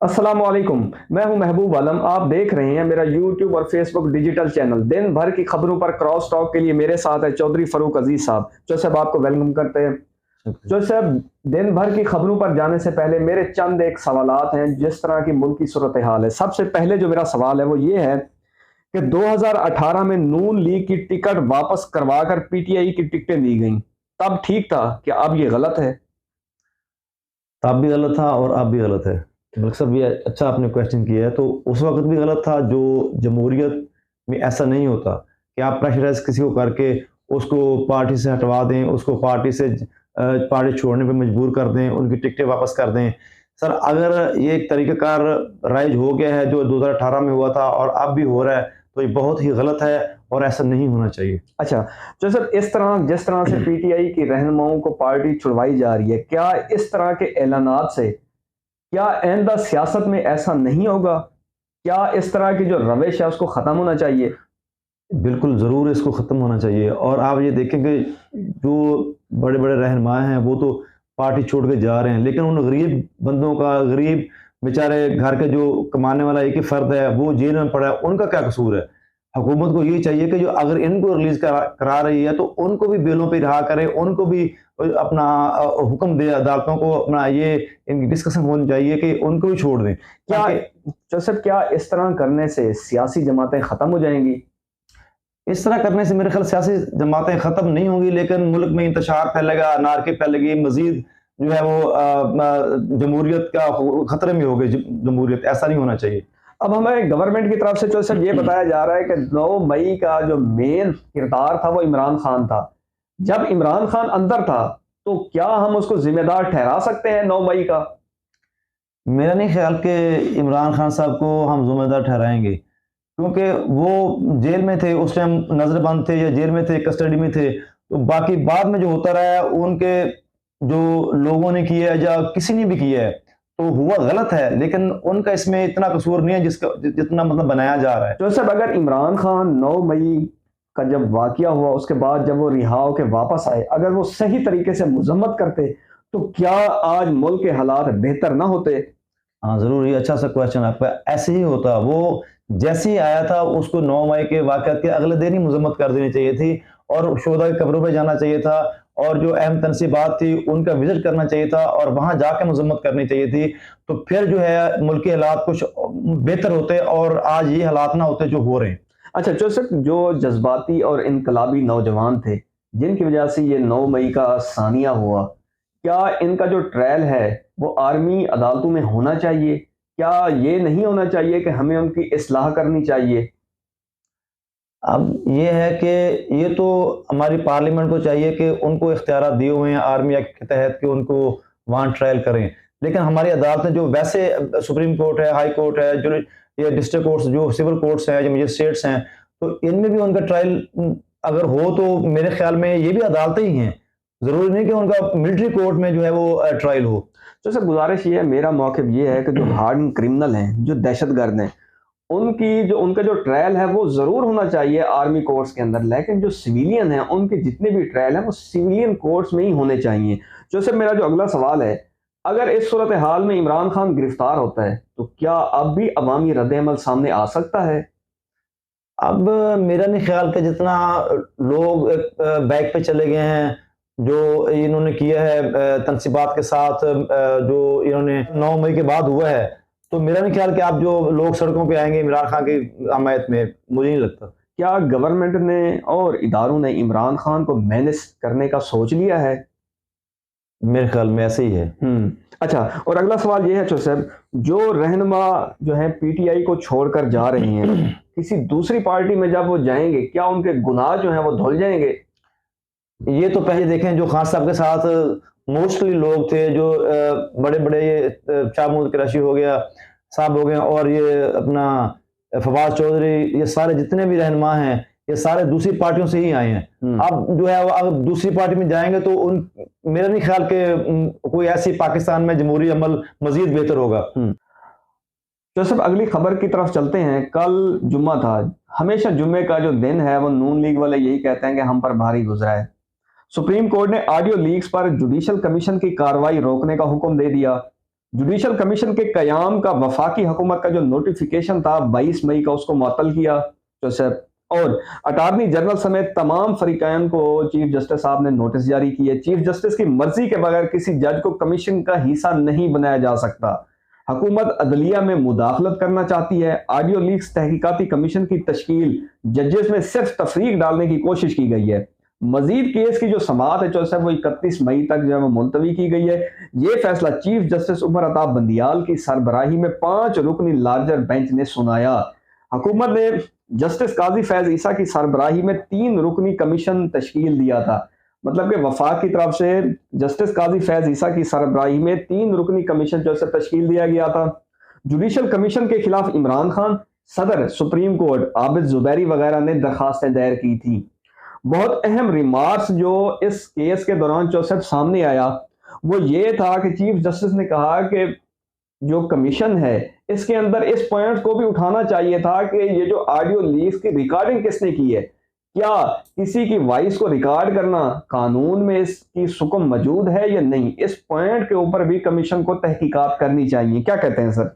अस्सलाम वालेकुम। मैं हूं महबूब आलम। आप देख रहे हैं मेरा यूट्यूब और फेसबुक डिजिटल चैनल। दिन भर की खबरों पर क्रॉस टॉक के लिए मेरे साथ है चौधरी फरूक अजीज साहब। जो साहब आपको वेलकम करते हैं। शुक्रिया। जो साहब, दिन भर की खबरों पर जाने से पहले मेरे चंद एक सवालात हैं जिस तरह की मुल्क की सूरत हाल है। सबसे पहले जो मेरा सवाल है वो ये है कि 2018 में नून लीग की टिकट वापस करवाकर पीटीआई की टिकटें दी गईं। तब ठीक था कि अब ये गलत है? तब भी गलत था और अब भी गलत है। बल्कि साहब ये अच्छा आपने क्वेश्चन किया है। तो उस वक़्त भी गलत था। जो जमहूरियत में ऐसा नहीं होता कि आप प्रेशराइज़ किसी को करके उसको पार्टी से हटवा दें, उसको पार्टी से पार्टी छोड़ने पे मजबूर कर दें, उनकी टिकटें वापस कर दें। सर अगर ये एक तरीक़ाकार राइज हो गया है जो 2018 में हुआ था और अब भी हो रहा है, तो ये बहुत ही गलत है और ऐसा नहीं होना चाहिए। अच्छा, तो सर इस तरह जिस तरह से पीटीआई की रहनुमाओं को पार्टी छुड़वाई जा रही है, क्या इस तरह के ऐलानात से क्या आइंदा सियासत में ऐसा नहीं होगा? क्या इस तरह की जो रविश है उसको ख़त्म होना चाहिए? बिल्कुल, ज़रूर इसको ख़त्म होना चाहिए। और आप ये देखें कि जो बड़े-बड़े रहनुमा हैं, वो तो पार्टी छोड़ के जा रहे हैं, लेकिन उन गरीब बंदों का, गरीब बेचारे घर के जो कमाने वाला एक ही फ़र्द है, वो जेल में पड़ा है, उनका क्या कसूर है? हुकूमत को ये चाहिए कि जो अगर इनको रिलीज़ करा रही है, तो उनको भी बेलों पे रिहा करे, उनको भी अपना हुक्म दे अदालतों को, अपना ये इनकी डिस्कशन होनी चाहिए कि उनको भी छोड़ दें। क्या ताकि जैसे क्या इस तरह करने से सियासी जमातें ख़त्म हो जाएँगी? इस तरह करने से मेरे ख्याल सियासी जमातें ख़त्म नहीं होंगी, लेकिन मुल्क में इंतशार फैलेगा, अनारकी फैलेगी, मज़ीद जो है वो जमहूरियत का खतरे में होगी जमहूरियत, ऐसा नहीं होना चाहिए। अब हमें गवर्नमेंट की तरफ से जो सर ये बताया जा रहा है कि 9 मई का जो मेन किरदार था वो इमरान खान था। जब इमरान खान अंदर था, तो क्या हम उसको ज़िम्मेदार ठहरा सकते हैं 9 मई का? मेरा नहीं ख्याल कि इमरान खान साहब को हम ज़िम्मेदार ठहराएँगे, क्योंकि वो जेल में थे, उस टाइम नज़रबंद थे या जेल में थे, कस्टडी में थे। तो बाकी बाद में जो होता रहा है, उनके जो लोगों ने किया है या किसी ने भी किया है, तो हुआ गलत है, लेकिन उनका इसमें इतना कसूर नहीं है जिसका जितना मतलब बनाया जा रहा है। जो सर, अगर इमरान खान 9 मई का जब वाक़या हुआ उसके बाद जब वो रिहा होके वापस आए, अगर वो सही तरीके से मज़म्मत करते, तो क्या आज मुल्क के हालात बेहतर ना होते? हाँ, ज़रूर, ये अच्छा-सा क्वेश्चन आपका। ऐसे ही होता, वो जैसे ही आया था उसको 9 मई के वाक़यात के अगले दिन ही मज़म्मत कर देनी चाहिए थी और शुहदा की कब्रों पे जाना चाहिए था और जो अहम तनसीबात थी उनका विज़िट करना चाहिए था और वहाँ जाके मज़म्मत करनी चाहिए थी। तो फिर जो है मुल्की हालात कुछ बेहतर होते और आज ये हालात ना होते जो हो रहे हैं। अच्छा, जो सर जो जज़्बाती और इनकलाबी नौजवान थे, जिनकी वजह से ये 9 मई का सानिया हुआ, क्या इनका जो ट्रायल है, वो आर्मी अदालतों में होना चाहिए? क्या ये नहीं होना चाहिए कि हमें उनकी इस्लाह करनी चाहिए? अब ये है कि ये तो हमारी पार्लियामेंट को चाहिए कि उनको इख्तियारात दिए हुए हैं आर्मी एक्ट के तहत कि उनको वहाँ ट्रायल करें। लेकिन हमारी अदालतें जो वैसे सुप्रीम कोर्ट है, हाई कोर्ट है, जो ये डिस्ट्रिक्ट कोर्ट्स जो सिविल कोर्ट्स हैं, जो मजिस्ट्रेट्स हैं, तो इनमें भी उनका ट्रायल अगर हो तो मेरे ख़्याल में ये भी अदालतें ही हैं। ज़रूरी नहीं कि उनका मिलिट्री कोर्ट में जो है वो ट्रायल हो। तो सर गुज़ारिश ये है, मेरा मौक़िफ़ ये है कि जो हार्डन क्रिमिनल हैं, जो दहशतगर्द हैं, उनका जो ट्रायल है वो ज़रूर होना चाहिए आर्मी कोर्ट्स के अंदर, लेकिन जो सिविलियन हैं उनके जितने भी ट्रायल हैं वो सिविलियन कोर्ट्स में ही होने चाहिए। जो सर मेरा जो अगला सवाल है, अगर इस सूरत हाल में इमरान खान गिरफ्तार होता है, तो क्या अब भी अवामी रद्द-ए-अमल सामने आ सकता है? अब मेरा नहीं ख्याल कि जितना लोग बैक पे चले गए हैं, जो इन्होंने किया है तनसीबात के साथ जो इन्होंने 9 मई के बाद हुआ है, तो मेरा नहीं ख्याल कि आप जो लोग सड़कों पे आएँगे इमरान खान की हमायत में, मुझे नहीं लगता। क्या गवर्नमेंट ने और इदारों ने इमरान खान को मैनेज करने का सोच लिया है? मेरे ख्याल में ऐसे ही है। अच्छा, और अगला सवाल ये है जो साहब, जो रहनुमा जो हैं पीटीआई को छोड़कर जा रहे हैं, किसी दूसरी पार्टी में जब वो जाएँगे, क्या उनके गुनाह जो हैं वो धुल जाएँगे? ये तो पहले देखें जो खान साहब के साथ मोस्टली लोग थे जो बड़े-बड़े शाह महमूद कुरैशी हो गया, साहब हो गए और ये अपना फवाद चौधरी, ये सारे जितने भी रहनुमा हैं, ये सारे दूसरी पार्टियों से ही आए हैं। हुँ। अब जो है वो अब दूसरी पार्टी में जाएँगे तो उन मेरा नहीं ख्याल कि कोई ऐसी पाकिस्तान में जमहूरी अमल मज़ीद बेहतर होगा। हुँ। तो सब अगली खबर की तरफ चलते हैं। कल जुम्मा था। हमेशा जुम्मे का जो दिन है वो नून लीग वाले यही कहते हैं कि हम पर भारी गुज़रा है। सुप्रीम कोर्ट ने ऑडियो लीक्स पर जुडिशल कमीशन की कार्रवाई रोकने का हुक्म दे दिया। जुडिशल कमीशन के कयाम का वफाकी हुकूमत का जो नोटिफिकेशन था 22 मई का, उसको मुअत्तल किया जोसेफ। और अटारनी जनरल समेत तमाम फरीकान को चीफ जस्टिस साहब ने नोटिस जारी किए। चीफ जस्टिस की मर्जी के बगैर किसी जज को कमीशन का हिस्सा नहीं बनाया जा सकता। हुकूमत अदलिया में मुदाखलत करना चाहती है। ऑडियो लीक्स तहकीकाती कमीशन की तश्कील, जजेस में सिर्फ तफरीक डालने की कोशिश की गई है। मजीद केस की जो समाअत है जोसेफ वो 31 मई तक जो है वो मुलतवी की गई है। ये फैसला चीफ जस्टिस उमर अता बंदियाल की सरबराही में 5 रुकनी लार्जर बेंच ने सुनाया। हुकूमत ने जस्टिस काजी फैज ईसा की सरबराही में 3 रुकनी कमीशन तश्कील दिया था। मतलब कि वफाक की तरफ से जस्टिस काजी फैज ईसा की सरबराही में 3 रुकनी कमीशन जो है तश्कील दिया गया था। जुडिशल कमीशन के खिलाफ इमरान खान, सदर सुप्रीम कोर्ट आबिद जुबैरी वगैरह ने दरखास्तें दायर की थी। बहुत अहम रिमार्क्स जो इस केस के दौरान जोसेफ सामने आया वो ये था कि चीफ जस्टिस ने कहा कि जो कमीशन है इसके अंदर इस पॉइंट को भी उठाना चाहिए था कि ये जो ऑडियो लीक्स की रिकॉर्डिंग किसने की है, क्या किसी की वॉइस को रिकॉर्ड करना कानून में इसकी हुक्म मौजूद है या नहीं। इस पॉइंट के ऊपर भी कमीशन को तहकीकात करनी चाहिए। क्या कहते हैं सर?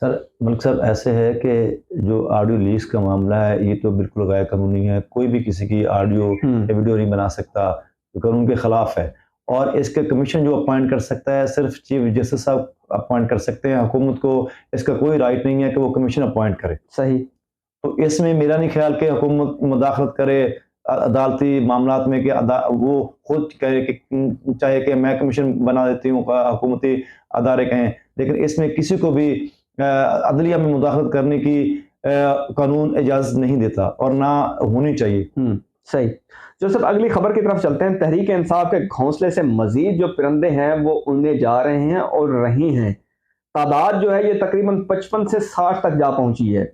सर मलिक साहब, ऐसे है कि जो ऑडियो लीक्स का मामला है ये तो बिल्कुल गैर कानूनी है। कोई भी किसी की ऑडियो या वीडियो नहीं बना सकता, तो कानून के खिलाफ है। और इसके कमीशन जो अपॉइंट कर सकता है सिर्फ चीफ जस्टिस साहब अपॉइंट कर सकते हैं। हुकूमत को इसका कोई राइट नहीं है कि वो कमीशन अपॉइंट करे। सही। तो इसमें मेरा नहीं ख्याल कि हुकूमत मुदाखलत करे अदालती मामलात में कि वो खुद कहे कि चाहे कि मैं कमीशन बना देती हूँ, हुकूमती अदारे कहें, लेकिन इसमें किसी को भी अदलिया में मुदाखलत करने की कानून इजाज़त नहीं देता और ना होनी चाहिए। सही। जो सब अगली खबर की तरफ चलते हैं। तहरीक इंसाफ के घोंसले से मजीद जो परिंदे हैं वो उड़ने जा रहे हैं और रही हैं। तादाद जो है ये तकरीबन 55 से 60 तक जा पहुंची है।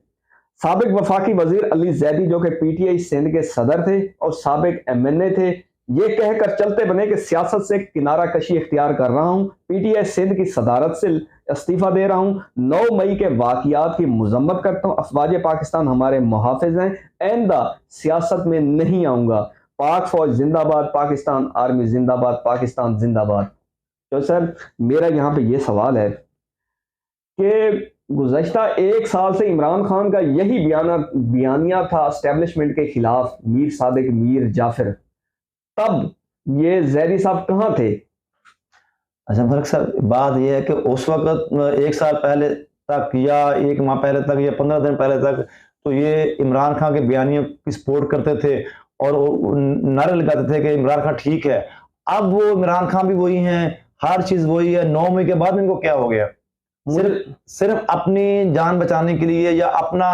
साबिक वफाकी वजीर अली जैदी जो कि पीटीआई सिंध के सदर थे और साबिक एमएनए थे, ये कहकर चलते बने कि सियासत से किनारा कशी इख्तियार कर रहा हूँ, पीटीआई सिंध की सदारत से इस्तीफा दे रहा हूँ, 9 मई के वाकयात की मजम्मत करता हूँ, अफवाज पाकिस्तान हमारे मुहाफिज हैं, आइंदा सियासत में नहीं आऊँगा, पाक फौज जिंदाबाद, पाकिस्तान आर्मी जिंदाबाद, पाकिस्तान जिंदाबाद। तो सर मेरा यहाँ पे ये सवाल है कि गुज़श्ता 1 साल से इमरान खान का यही बयानिया था एस्टेब्लिशमेंट के खिलाफ, मीर सादिक, मीर जाफिर, तब ये जैदी साहब कहाँ थे? अच्छा फर्क सर, बात यह है कि उस वक्त 1 साल पहले तक या 1 माह पहले तक या 15 दिन पहले तक तो ये इमरान खान के बयानियों की सपोर्ट करते थे और नारे लगाते थे कि इमरान खान ठीक है। अब वो इमरान खान भी वही हैं, हर चीज वही है। 9 मई के बाद इनको क्या हो गया? सिर्फ अपनी जान बचाने के लिए या अपना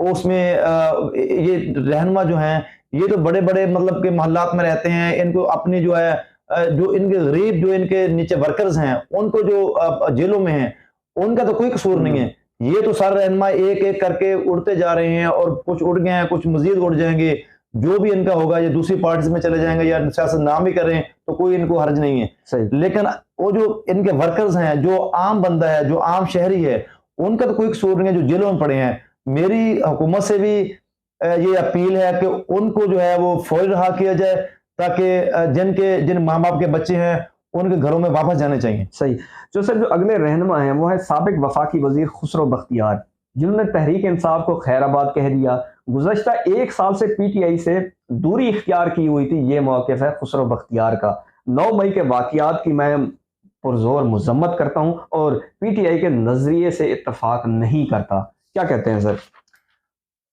उसमें ये रहनुमा जो हैं ये तो बड़े बड़े मतलब के मोहल्लात में रहते हैं, इनको अपनी जो है जो इनके गरीब जो इनके नीचे वर्कर्स हैं उनको जो जेलों में हैं उनका तो कोई कसूर नहीं है। ये तो सारे रहनुमा एक एक करके उड़ते जा रहे हैं और कुछ उड़ गए हैं, कुछ मजीद उड़ जाएंगे। जो भी इनका होगा या दूसरी पार्टी में चले जाएंगे या सियासत नाम भी करें तो कोई इनको हर्ज नहीं है। लेकिन वो जो इनके वर्कर्स हैं, जो आम बंदा है, जो आम शहरी है, उनका तो कोई कसूर नहीं है जो जेलों में पड़े हैं। मेरी हुकूमत से भी ये अपील है कि उनको जो है वो फौरी रहा किया जाए ताकि जिन माँ बाप के बच्चे हैं उनके घरों में वापस जाने चाहिए। सही। जो सर जो अगले रहनुमा हैं वो है साबिक वफाकी वजीर खुसरो बख्तियार, जिन्होंने तहरीक इंसाफ को खैराबाद कह दिया। गुज़श्ता 1 साल से पीटीआई से दूरी इख्तियार की हुई थी। ये मौक़िफ़ है खुसरो बख्तियार का। 9 मई के वाक़यात की मैं पुरज़ोर मज़म्मत करता हूँ और पीटीआई के नज़रिए से इत्तफाक नहीं करता। क्या कहते हैं सर?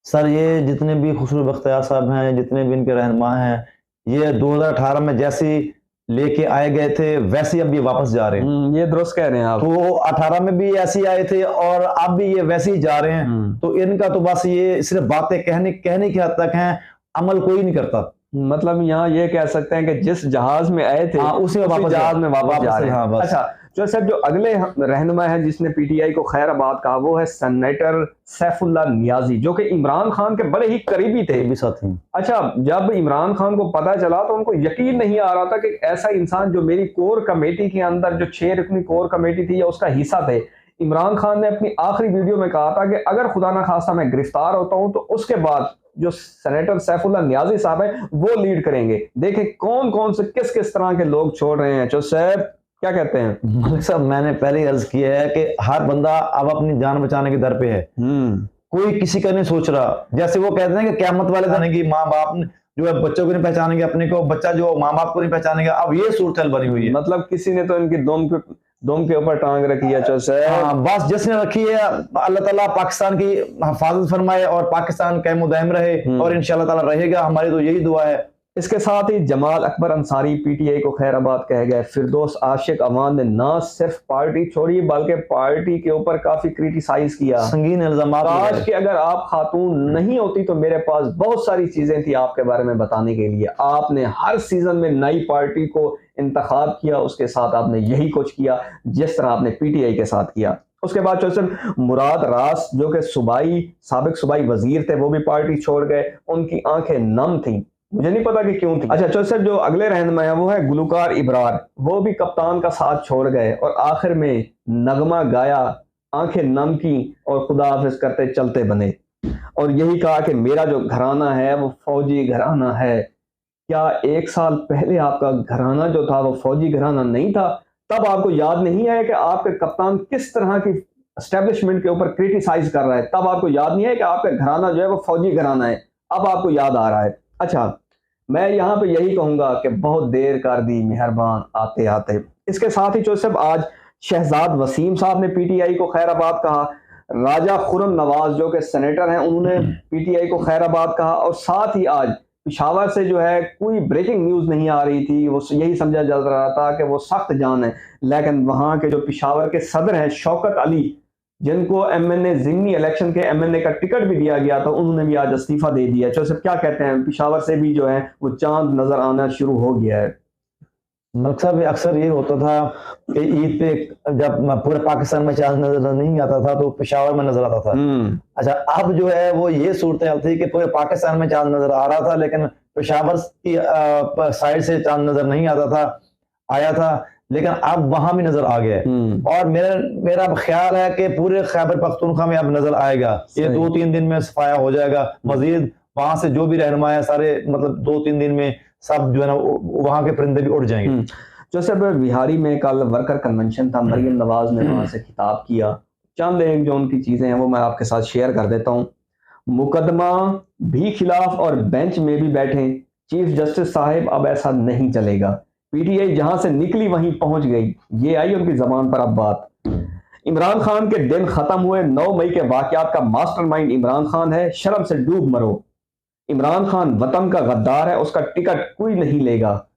सर ये जितने भी खुसरो बख्तियार साहब हैं, जितने भी इनके रहनुमा हैं, ये 2018 में जैसी लेके आए गए थे वैसे अब ये वापस जा रहे हैं। ये दुरुस्त कह रहे हैं आप। तो 18 में भी ऐसे आए थे और अब भी ये वैसे ही जा रहे हैं। तो इनका तो बस ये सिर्फ बातें कहने की हद तक हैं, अमल कोई नहीं करता। मतलब यहाँ ये कह सकते हैं कि जिस जहाज में आए थे उसी जहाज में वापस जा रहे हैं। हाँ, अच्छा, जो सर जो अगले रहनुमा है जिसने पीटीआई को खैराबाद कहा वो है सेनेटर सैफुल्लाह नियाजी, जो कि इमरान खान के बड़े ही करीबी थे। अच्छा, जब इमरान खान को पता चला तो उनको यकीन नहीं आ रहा था कि ऐसा इंसान जो मेरी कोर कमेटी के अंदर जो 6 रुकनी कोर कमेटी थी या उसका हिस्सा थे। इमरान खान ने अपनी आखिरी वीडियो में कहा था कि अगर खुदा ना खास्ता मैं गिरफ्तार होता हूं तो उसके बाद जो सेनेटर सैफुल्लाह नियाजी साहब हैं वो लीड करेंगे। देखें कौन कौन से किस किस तरह के लोग छोड़ रहे हैं। जो सैफ क्या कहते हैं? मलिक साहब, मैंने पहले ही अर्ज किया है कि हर बंदा अब अपनी जान बचाने के दर पे है, कोई किसी का नहीं सोच रहा। जैसे वो कहते हैं कि क़यामत वाले दिन की माँ बाप जो है बच्चों को नहीं पहचानेंगे अपने को, बच्चा जो माँ बाप को नहीं पहचानेगा, अब ये सूरत बनी हुई है। मतलब किसी ने तो इनकी दोम के ऊपर टांग रखी है। हाँ, बस जिसने रखी है, अल्लाह ताला पाकिस्तान की हिफाजत फरमाए और पाकिस्तान कायम दायम रहे, और इंशाअल्लाह ताला रहेगा, हमारी तो यही दुआ है। इसके साथ ही जमाल अकबर अंसारी पीटीआई को खैराबाद कह गए। फिरदौस आशिक अवान ने ना सिर्फ पार्टी छोड़ी बल्कि पार्टी के ऊपर काफी क्रिटिसाइज किया, संगीन इल्जामात। काश कि अगर आप खातून नहीं होती तो मेरे पास बहुत सारी चीजें थी आपके बारे में बताने के लिए। आपने हर सीजन में नई पार्टी को इंतखाब किया, उसके साथ आपने यही कुछ किया जिस तरह आपने पीटीआई के साथ किया। उसके बाद चौसर मुराद रास जो कि साबिक सूबाई वजीर थे, वो भी पार्टी छोड़ गए। उनकी आंखें नम थी, मुझे नहीं पता कि क्यों थी। अच्छा चौसर जो अगले रहनुमा है वो है गुलकार इब्रार, वो भी कप्तान का साथ छोड़ गए और आखिर में नगमा गाया, आंखें नम की और खुदा हाफिज करते चलते बने, और यही कहा कि मेरा जो घराना है वो फौजी घराना है। क्या 1 साल पहले आपका घराना जो था वो फौजी घराना नहीं था? तब आपको याद नहीं आया कि आपके कप्तान किस तरह की एस्टेब्लिशमेंट के ऊपर क्रिटिसाइज कर रहा है? तब आपको याद नहीं है कि आपका घराना जो है वो फौजी घराना है? अब आपको याद आ रहा है। अच्छा, मैं यहाँ पे यही कहूंगा कि बहुत देर कर दी मेहरबान आते आते। इसके साथ ही जोसेफ आज शहजाद वसीम साहब ने पीटीआई को खैराबाद कहा, राजा खुरम नवाज जो कि सेनेटर हैं उन्होंने पीटीआई को खैराबाद कहा, और साथ ही आज पिशावर से जो है कोई ब्रेकिंग न्यूज नहीं आ रही थी, वो यही समझा जा रहा था कि वो सख्त जान है, लेकिन वहां के जो पिशावर के सदर हैं शौकत अली, जिनको एमएनए ज़िमनी इलेक्शन के एमएनए का टिकट भी दिया गया था, उन्होंने भी आज इस्तीफा दे दिया। जोसेफ क्या कहते हैं, पिशावर से भी जो है वो चांद नजर आना शुरू हो गया है? मलिक साहब, अक्सर ये होता था कि ईद पे जब पूरे पाकिस्तान में चांद नजर नहीं आता था तो पेशावर में नजर आता था। अच्छा, अब जो है वो ये सूरत थी कि पूरे पाकिस्तान में चांद नजर आ रहा था, लेकिन पेशावर की साइड से चांद नजर नहीं आता था, आया था, लेकिन अब वहां भी नजर आ गया। और मेरा ख्याल है कि पूरे खैबर पख्तूनख्वा में अब नजर आएगा, ये 2-3 दिन में सफाया हो जाएगा। मजीद वहां से जो भी रहनुमा है सारे, मतलब 2-3 दिन में सब जो है ना वहां के परिंदे भी उड़ जाएंगे। जैसे बिहारी में कल वर्कर कन्वेंशन था, मरियम नवाज ने वहां से खिताब किया। चंद एक जो उनकी चीजें हैं वो मैं आपके साथ शेयर कर देता हूँ। मुकदमा भी खिलाफ और बेंच में भी बैठे चीफ जस्टिस साहिब, अब ऐसा नहीं चलेगा। पीटीआई जहां से निकली वहीं पहुंच गई, ये आई उनकी जबान पर अब बात। इमरान खान के दिन खत्म हुए, 9 मई के वाकयात का मास्टरमाइंड इमरान खान है, शर्म से डूब मरो। इमरान खान वतन का गद्दार है, उसका टिकट कोई नहीं लेगा।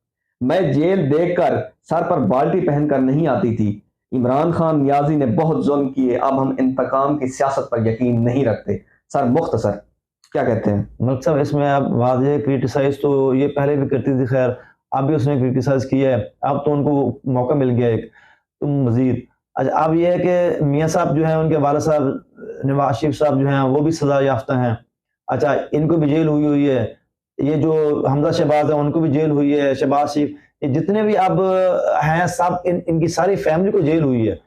मैं जेल देखकर सर पर बाल्टी पहनकर नहीं आती थी। इमरान खान नियाजी ने बहुत जुल्म किए, अब हम इंतकाम की सियासत पर यकीन नहीं रखते। सर मुख्तसर क्या कहते हैं? मलिक साहब, इसमें अब बात है क्रिटिसाइज तो ये पहले भी करती थी, खैर अब भी उसने क्रिटिसाइज किया है, अब तो उनको मौका मिल गया एक तो मजीद। अच्छा, अब ये है कि मियाँ साहब जो हैं, उनके वालिद साहब नवाज शरीफ साहब जो हैं वो भी सजा याफ्ता हैं। अच्छा, इनको भी जेल हुई है। ये जो हमजा शहबाज है उनको भी जेल हुई है, शहबाज शरीफ, ये जितने भी अब हैं सब इनकी सारी फैमिली को जेल हुई है।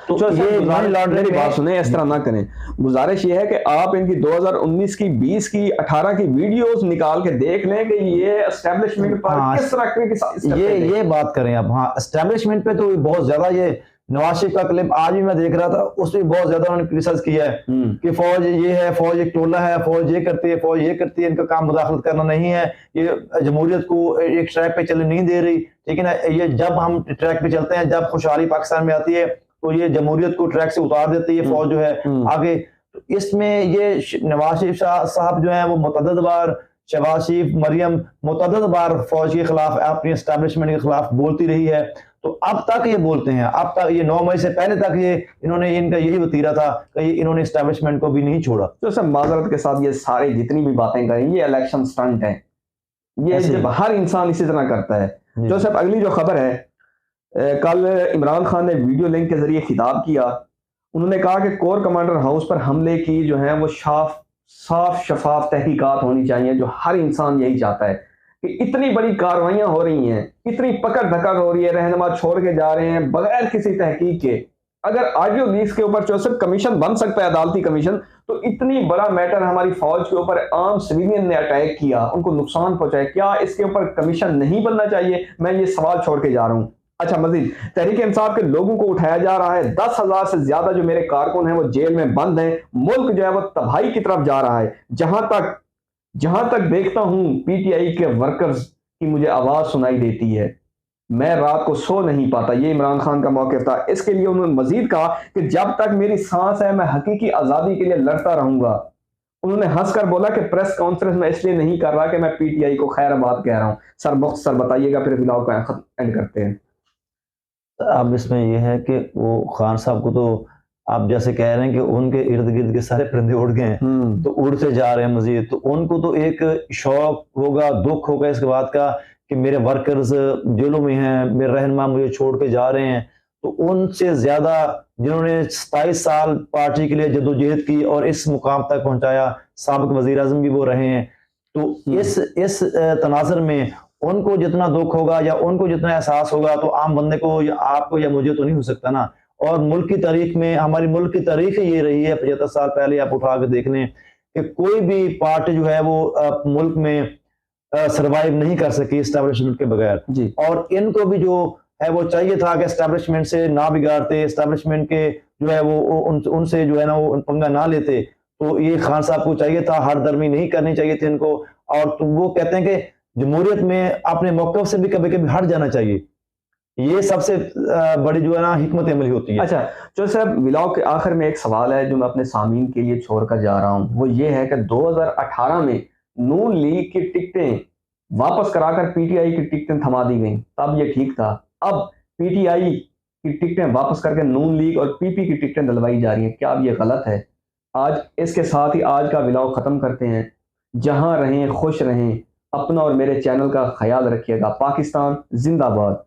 तो ये मनी लॉन्ड्रिंग की बात सुने, इस तरह ना करें। गुजारिश ये है कि आप इनकी 2019 की, 20 की, 18 की वीडियोस निकाल के देख लें कि ये एस्टेब्लिशमेंट पर किस तरह के ये बात करें अब। हाँ, एस्टेब्लिशमेंट पे तो बहुत ज्यादा, ये नवाज शरीफ का क्लिप आज भी मैं देख रहा था, उसमें बहुत ज्यादा उन्होंने क्रिटिसाइज किया है कि फौज ये है, फौज एक टोला है, फौज ये करती है, फौज ये करती है, इनका काम मुदाखलत करना नहीं है, ये जमहूरियत को एक ट्रैक पे चलने नहीं दे रही। लेकिन ये जब हम ट्रैक पे चलते हैं, जब खुशहाली पाकिस्तान में आती है तो ये जमहूरियत को ट्रैक से उतार देती है फौज जो है आगे। तो इसमें ये नवाज शरीफ साहब जो है वो मुतअद्दिद बार, शहबाज शरीफ, मरियम मुतअद्दिद बार फौज के खिलाफ, अपनी एस्टेब्लिशमेंट के खिलाफ बोलती रही है। तो अब तक ये बोलते हैं, अब तक ये 9 मई से पहले तक ये इनका यही वतीरा था कि इन्होंने एस्टेब्लिशमेंट को भी नहीं छोड़ा। तो सब माजरत के साथ ये सारे जितनी भी बातें करें ये इलेक्शन स्टंट है, ये जब हर इंसान इसी तरह करता है। जो सब अगली जो खबर है, कल इमरान खान ने वीडियो लिंक के जरिए खिताब किया। उन्होंने कहा कि कोर कमांडर हाउस पर हमले की जो है वो साफ शफाफ तहकीकात होनी चाहिए, जो हर इंसान यही चाहता है कि इतनी बड़ी कार्रवाइयां हो रही हैं, इतनी पकड़ धकड़ हो रही है, रहनुमा छोड़ के जा रहे हैं बगैर किसी तहकीक के। अगर ऑडियो लीक्स के ऊपर जो सिर्फ कमीशन बन सकता है, अदालती कमीशन, तो इतनी बड़ा मैटर हमारी फौज के ऊपर आम सिविलियन ने अटैक किया, उनको नुकसान पहुंचाया, क्या इसके ऊपर कमीशन नहीं बनना चाहिए? मैं ये सवाल छोड़ के जा रहा हूं। अच्छा, मजीद तहरीक इंसाफ के लोगों को उठाया जा रहा है। 10,000 से ज्यादा जो मेरे कारकुन हैं वो जेल में बंद हैं। मुल्क जो है वो तबाही की तरफ जा रहा है। जहां तक देखता हूं पीटीआई के वर्कर्स की मुझे आवाज सुनाई देती है, मैं रात को सो नहीं पाता। ये इमरान खान का मौक़िफ़ था। इसके लिए उन्होंने मजीद कहा कि जब तक मेरी सांस है मैं हकीकी आज़ादी के लिए लड़ता रहूंगा। उन्होंने हंसकर बोला कि प्रेस कॉन्फ्रेंस में इसलिए नहीं कर रहा कि मैं पीटीआई को खैराबाद कह रहा हूं। सर मुख्तसर बताइएगा, फिर व्लॉग का एंड करते हैं। अब इसमें यह है कि वो खान साहब को तो आप जैसे कह रहे हैं कि उनके इर्द गिर्द के सारे परिंदे उड़ गए हैं, तो उड़ते जा रहे हैं मजीद, तो उनको तो एक शौक होगा, दुख होगा इसके बाद का कि मेरे वर्कर्स जेलों में हैं, मेरे रहनुमा मुझे छोड़ के जा रहे हैं। तो उनसे ज़्यादा जिन्होंने 27 साल पार्टी के लिए जदोजहद की और इस मुकाम तक पहुंचाया, साबिक वज़ीर आज़म भी वो रहे हैं। तो इस तनाज़ुर में उनको जितना दुख होगा या उनको जितना एहसास होगा तो आम बंदे को या आपको या मुझे तो नहीं हो सकता ना। और मुल्क की तारीख में, हमारी मुल्क की तारीख ये रही है 75 साल पहले आप उठा के देख लें कि कोई भी पार्टी जो है वो मुल्क में सर्वाइव नहीं कर सकी एस्टेब्लिशमेंट के बगैर। जी। और इनको भी जो है वो चाहिए था कि एस्टेब्लिशमेंट से ना बिगाड़ते, एस्टेब्लिशमेंट के जो है वो उनसे जो है ना वो पंगा ना लेते। तो ये खान साहब को चाहिए था, हरदर्मी नहीं करनी चाहिए थी इनको। और तो वो कहते हैं कि जमहूरियत में अपने मौक़िफ़ से भी कभी-कभी हट जाना चाहिए। ये सबसे बड़ी जो है ना हिकमत अमली होती है। अच्छा, जो साहब व्लॉग के आखिर में एक सवाल है जो मैं अपने सामीन के लिए छोड़कर जा रहा हूं, वो ये है कि 2018 में नून लीग की टिकटें वापस कराकर पीटीआई की टिकटें थमा दी गई, तब ये ठीक था। अब पीटीआई की टिकटें वापस करके नून लीग और पीपी की टिकटें दिलवाई जा रही हैं, क्या अब ये गलत है? आज इसके साथ ही आज का व्लॉग खत्म करते हैं। जहां रहें खुश रहें, अपना और मेरे चैनल का ख्याल रखिएगा। पाकिस्तान जिंदाबाद।